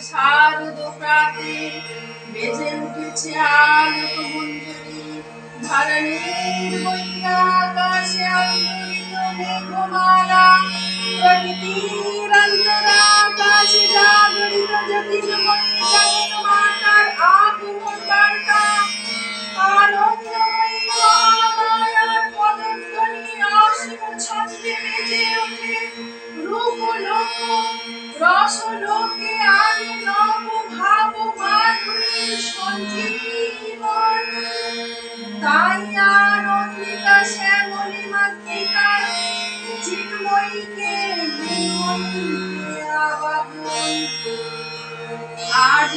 শারদ প্রাতে বেজে উঠেছে আলোক মঞ্জরি ধরণীর বইয়া আকাশে আন্দোলিত মেঘমালা প্রকৃতির অন্তরাকাশে জাগরিত জ্যোতির্ময়ী জগৎ মাতার আগমন বার্তা আনন্দময়ী মহামায়ার পদধ্বনি অসীম ছন্দে বেজে ওঠে রূপলোক রসলোকে আনে নব ভাব মাধুরীর সঞ্জীবন তাই আনন্দিতা শ্যামলী মাতৃকা চিন্ময়ীকে আজ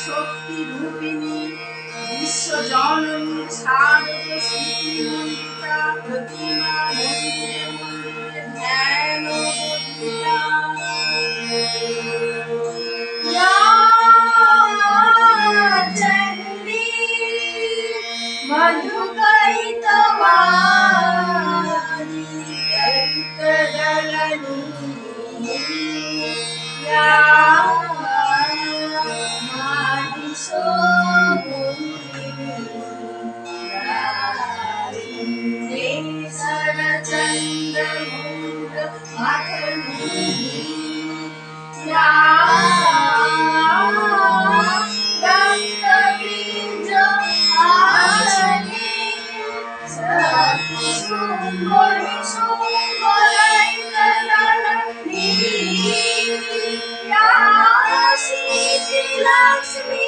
শক্তি রূপিণী বিশ্ব জননী শারদ স্মৃতি মন্দিতা প্রতিমা মন্দিরে মন্দিরে ধ্যান বধিতা চন্ডী মধুকৈতবাণী কৈতদলনী Lakshmi